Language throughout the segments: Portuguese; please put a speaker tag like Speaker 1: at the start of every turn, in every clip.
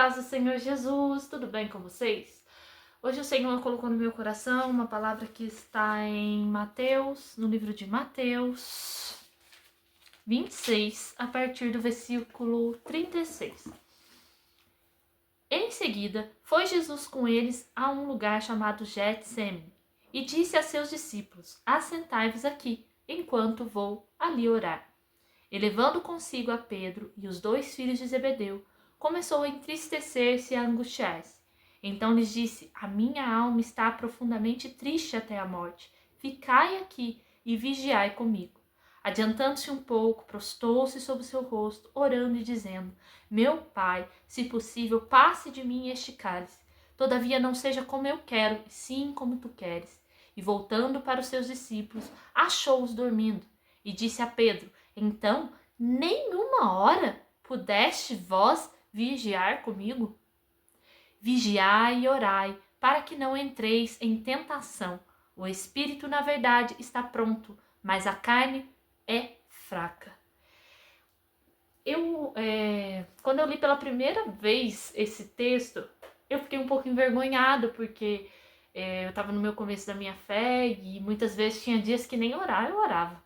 Speaker 1: paz do Senhor Jesus, tudo bem com vocês? Hoje o Senhor colocou no meu coração uma palavra que está em Mateus, no livro de Mateus 26, a partir do versículo 36. Em seguida, foi Jesus com eles a um lugar chamado Getsêmani e disse a seus discípulos: Assentai-vos aqui, enquanto vou ali orar. E levando consigo a Pedro e os 2 filhos de Zebedeu, começou a entristecer-se e a angustiar-se. Então lhes disse: A minha alma está profundamente triste até a morte. Ficai aqui e vigiai comigo. Adiantando-se um pouco, prostou-se sobre o seu rosto, orando e dizendo: Meu Pai, se possível, passe de mim este cálice. Todavia não seja como eu quero, sim como tu queres. E voltando para os seus discípulos, achou-os dormindo. E disse a Pedro: Então, nenhuma hora pudeste vós vigiar comigo? Vigiai e orai, para que não entreis em tentação. O espírito, na verdade, está pronto, mas a carne é fraca. Quando eu li pela primeira vez esse texto, eu fiquei um pouco envergonhada, porque eu estava no meu começo da minha fé e muitas vezes tinha dias que nem orar eu orava.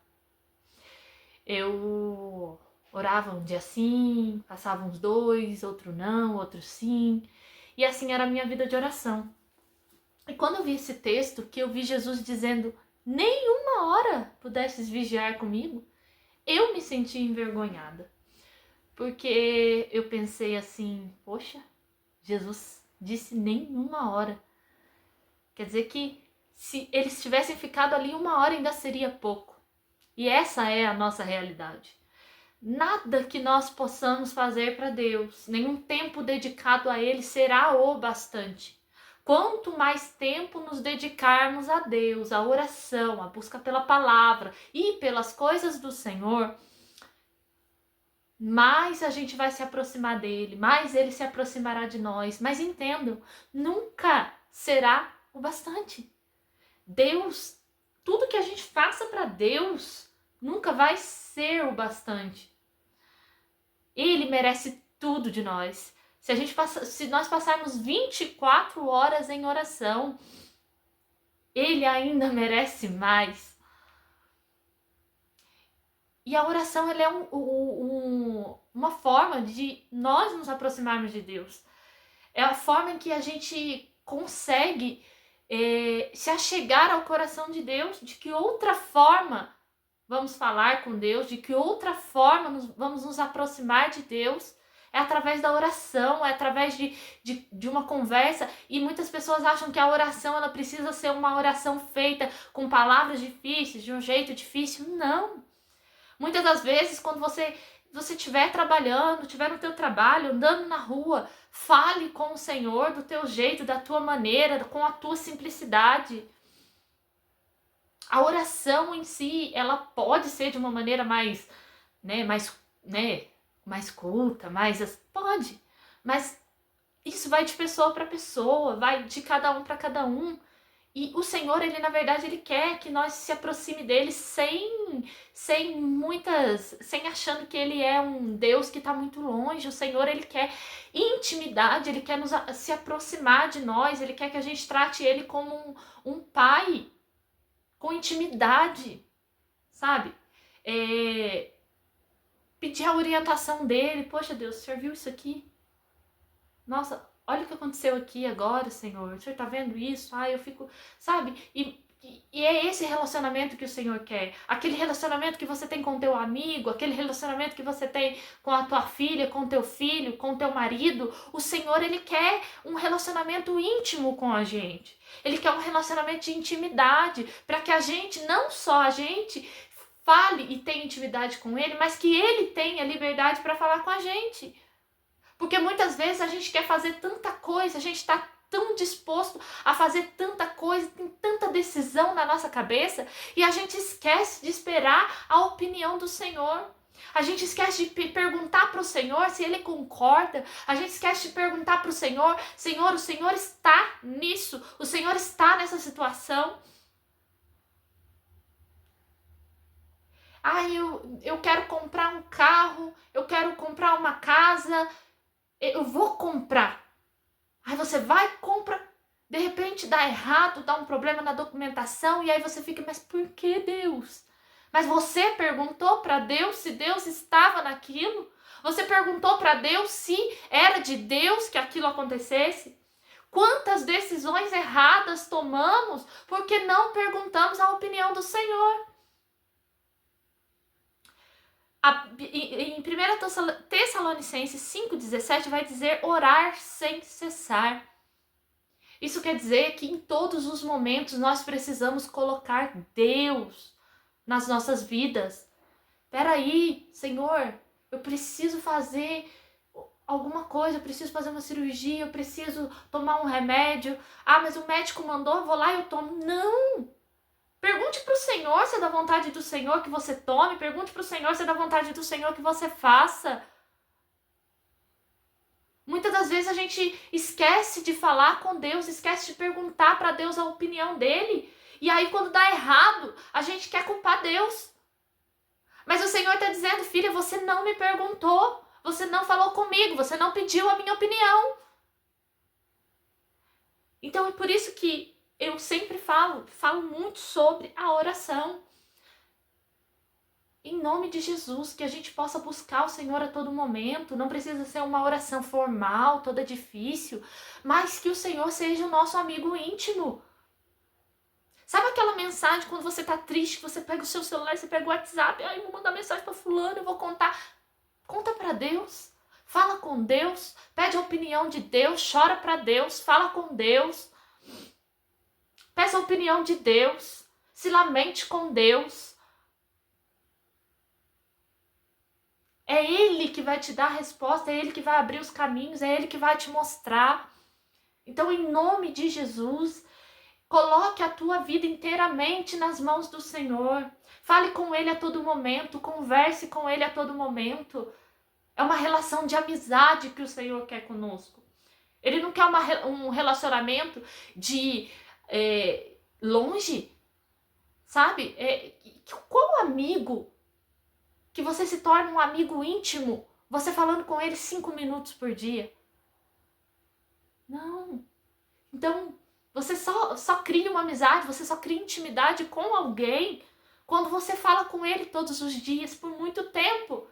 Speaker 1: Eu orava um dia sim, passava uns 2, outro não, outro sim. E assim era a minha vida de oração. E quando eu vi esse texto, que eu vi Jesus dizendo: nenhuma hora pudesses vigiar comigo, eu me senti envergonhada. Porque eu pensei assim: poxa, Jesus disse nenhuma hora. Quer dizer que se eles tivessem ficado ali 1 hora ainda seria pouco. E essa é a nossa realidade. Nada que nós possamos fazer para Deus, nenhum tempo dedicado a Ele será o bastante. Quanto mais tempo nos dedicarmos a Deus, à oração, à busca pela palavra e pelas coisas do Senhor, mais a gente vai se aproximar dele, mais ele se aproximará de nós. Mas entendam, nunca será o bastante. Deus, tudo que a gente faça para Deus, nunca vai ser o bastante. Ele merece tudo de nós. Se nós passarmos 24 horas em oração, Ele ainda merece mais. E a oração ela é uma forma de nós nos aproximarmos de Deus. É a forma em que a gente consegue se achegar ao coração de Deus. De que outra forma vamos falar com Deus, de que outra forma vamos nos aproximar de Deus? É através da oração, é através de uma conversa. E muitas pessoas acham que a oração ela precisa ser uma oração feita com palavras difíceis, de um jeito difícil. Não. Muitas das vezes, quando você estiver trabalhando, estiver no teu trabalho, andando na rua, fale com o Senhor do teu jeito, da tua maneira, com a tua simplicidade. A oração em si, ela pode ser de uma maneira mais culta, pode. Mas isso vai de pessoa para pessoa, vai de cada um para cada um. E o Senhor, ele na verdade, ele quer que nós se aproxime dele sem achando que ele é um Deus que está muito longe. O Senhor, ele quer intimidade, ele quer se aproximar de nós, ele quer que a gente trate ele como um pai, com intimidade, sabe? Pedir a orientação dele. Poxa, Deus, o Senhor viu isso aqui? Nossa, olha o que aconteceu aqui agora, Senhor. O Senhor tá vendo isso? Eu fico, sabe? E é esse relacionamento que o Senhor quer. Aquele relacionamento que você tem com teu amigo, aquele relacionamento que você tem com a tua filha, com teu filho, com teu marido. O Senhor, ele quer um relacionamento íntimo com a gente. Ele quer um relacionamento de intimidade, para que a gente, não só a gente, fale e tenha intimidade com ele, mas que ele tenha liberdade para falar com a gente. Porque muitas vezes a gente quer fazer tanta coisa, a gente está tão disposto a fazer tanta coisa, tem tanta decisão na nossa cabeça, e a gente esquece de esperar a opinião do Senhor. A gente esquece de perguntar para o Senhor se Ele concorda. A gente esquece de perguntar para o Senhor: Senhor, o Senhor está nisso? O Senhor está nessa situação? Eu quero comprar um carro, eu quero comprar uma casa. eu vou comprar. Aí você vai, compra, de repente dá errado, dá um problema na documentação, e aí você fica, mas por que, Deus? Mas você perguntou para Deus se Deus estava naquilo? Você perguntou para Deus se era de Deus que aquilo acontecesse? Quantas decisões erradas tomamos porque não perguntamos a opinião do Senhor? Em 1 Tessalonicenses 5,17 vai dizer orar sem cessar. Isso quer dizer que em todos os momentos nós precisamos colocar Deus nas nossas vidas. Peraí, Senhor, eu preciso fazer alguma coisa, eu preciso fazer uma cirurgia, eu preciso tomar um remédio. Ah, mas o médico mandou, eu vou lá e eu tomo. Não! Pergunte para o Senhor se é da vontade do Senhor que você tome. Pergunte para o Senhor se é da vontade do Senhor que você faça. Muitas das vezes a gente esquece de falar com Deus, esquece de perguntar para Deus a opinião dele. E aí quando dá errado, a gente quer culpar Deus. Mas o Senhor está dizendo, filha, você não me perguntou. Você não falou comigo, você não pediu a minha opinião. Então é por isso que eu sempre falo muito sobre a oração. Em nome de Jesus, que a gente possa buscar o Senhor a todo momento. Não precisa ser uma oração formal, toda difícil, mas que o Senhor seja o nosso amigo íntimo. Sabe aquela mensagem quando você tá triste, você pega o seu celular, você pega o WhatsApp, aí eu vou mandar mensagem para fulano, eu vou contar. Conta para Deus. Fala com Deus, pede a opinião de Deus, chora para Deus, fala com Deus. Peça a opinião de Deus, se lamente com Deus. É Ele que vai te dar a resposta, é Ele que vai abrir os caminhos, é Ele que vai te mostrar. Então, em nome de Jesus, coloque a tua vida inteiramente nas mãos do Senhor. Fale com Ele a todo momento, converse com Ele a todo momento. É uma relação de amizade que o Senhor quer conosco. Ele não quer um relacionamento de longe, sabe? Qual amigo que você se torna um amigo íntimo, você falando com ele 5 minutos por dia? Não. Então, você só cria uma amizade, você só cria intimidade com alguém quando você fala com ele todos os dias, por muito tempo.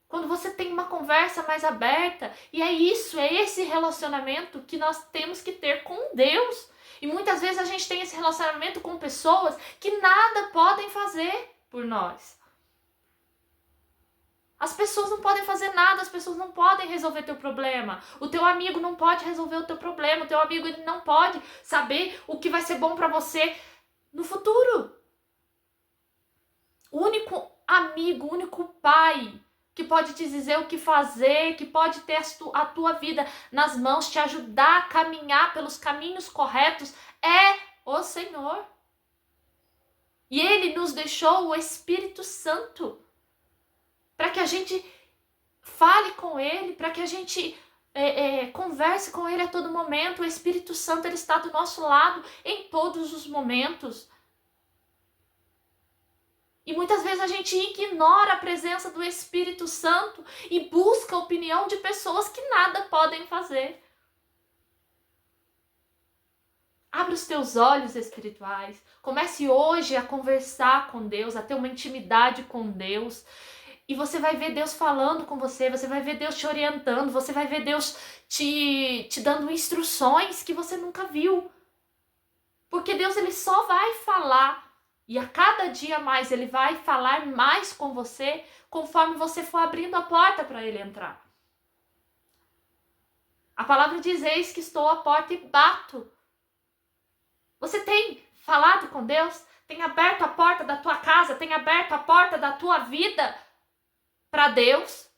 Speaker 1: Quando você tem uma conversa mais aberta. E é esse relacionamento que nós temos que ter com Deus. E muitas vezes a gente tem esse relacionamento com pessoas que nada podem fazer por nós. As pessoas não podem fazer nada, as pessoas não podem resolver teu problema. O teu amigo não pode resolver o teu problema, o teu amigo ele não pode saber o que vai ser bom para você no futuro. O único amigo, o único pai que pode te dizer o que fazer, que pode ter a tua vida nas mãos, te ajudar a caminhar pelos caminhos corretos, é o Senhor. E Ele nos deixou o Espírito Santo para que a gente fale com Ele, para que a gente converse com Ele a todo momento. O Espírito Santo ele está do nosso lado em todos os momentos. E muitas vezes a gente ignora a presença do Espírito Santo e busca a opinião de pessoas que nada podem fazer. Abre os teus olhos espirituais. Comece hoje a conversar com Deus, a ter uma intimidade com Deus. E você vai ver Deus falando com você, você vai ver Deus te orientando, você vai ver Deus te dando instruções que você nunca viu. Porque Deus ele só vai falar. E a cada dia mais ele vai falar mais com você conforme você for abrindo a porta para ele entrar. A palavra diz, eis que estou à porta e bato. Você tem falado com Deus? Tem aberto a porta da tua casa? Tem aberto a porta da tua vida para Deus?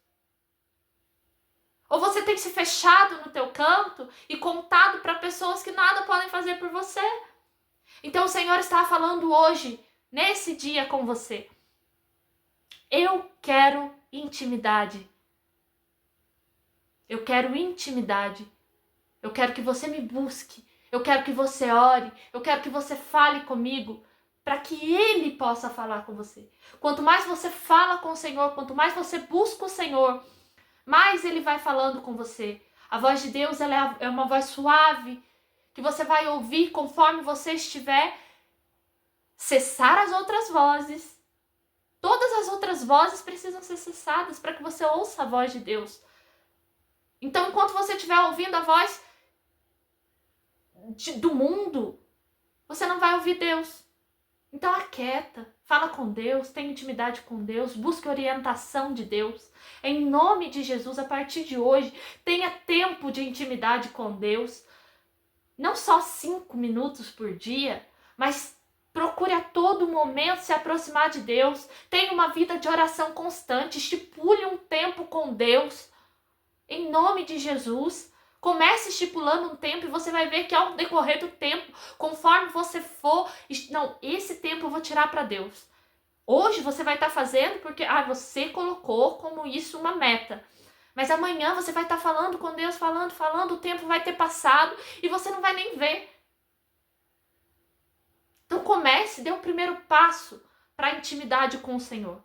Speaker 1: Ou você tem se fechado no teu canto e contado para pessoas que nada podem fazer por você? Então o Senhor está falando hoje, nesse dia com você. Eu quero intimidade. Eu quero intimidade. Eu quero que você me busque. Eu quero que você ore. Eu quero que você fale comigo, para que Ele possa falar com você. Quanto mais você fala com o Senhor, quanto mais você busca o Senhor, mais Ele vai falando com você. A voz de Deus ela é uma voz suave, que você vai ouvir conforme você estiver cessar as outras vozes. Todas as outras vozes precisam ser cessadas para que você ouça a voz de Deus. Então, enquanto você estiver ouvindo a voz do mundo, você não vai ouvir Deus. Então, aquieta, fala com Deus, tenha intimidade com Deus, busque orientação de Deus. Em nome de Jesus, a partir de hoje, tenha tempo de intimidade com Deus. Não só 5 minutos por dia, mas procure a todo momento se aproximar de Deus. Tenha uma vida de oração constante, estipule um tempo com Deus. Em nome de Jesus, comece estipulando um tempo e você vai ver que ao decorrer do tempo, conforme você for, não, esse tempo eu vou tirar para Deus. Hoje você vai estar fazendo porque você colocou como isso uma meta. Mas amanhã você vai estar falando com Deus, falando, o tempo vai ter passado e você não vai nem ver. Então comece, dê o primeiro passo para a intimidade com o Senhor.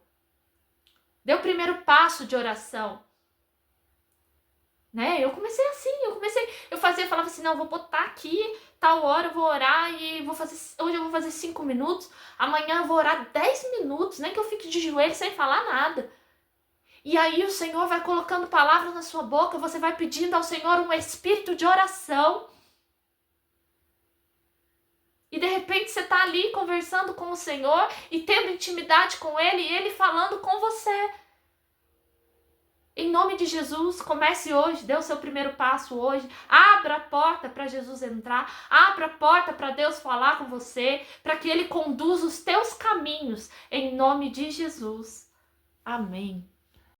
Speaker 1: Dê o primeiro passo de oração. Né? Eu comecei assim, eu falava assim, não, vou botar aqui, tal hora eu vou orar e hoje eu vou fazer 5 minutos, amanhã eu vou orar 10 minutos, nem que eu fique de joelho sem falar nada. E aí o Senhor vai colocando palavras na sua boca, você vai pedindo ao Senhor um espírito de oração. E de repente você está ali conversando com o Senhor e tendo intimidade com Ele e Ele falando com você. Em nome de Jesus, comece hoje, dê o seu primeiro passo hoje. Abra a porta para Jesus entrar, abra a porta para Deus falar com você, para que Ele conduza os teus caminhos. Em nome de Jesus. Amém.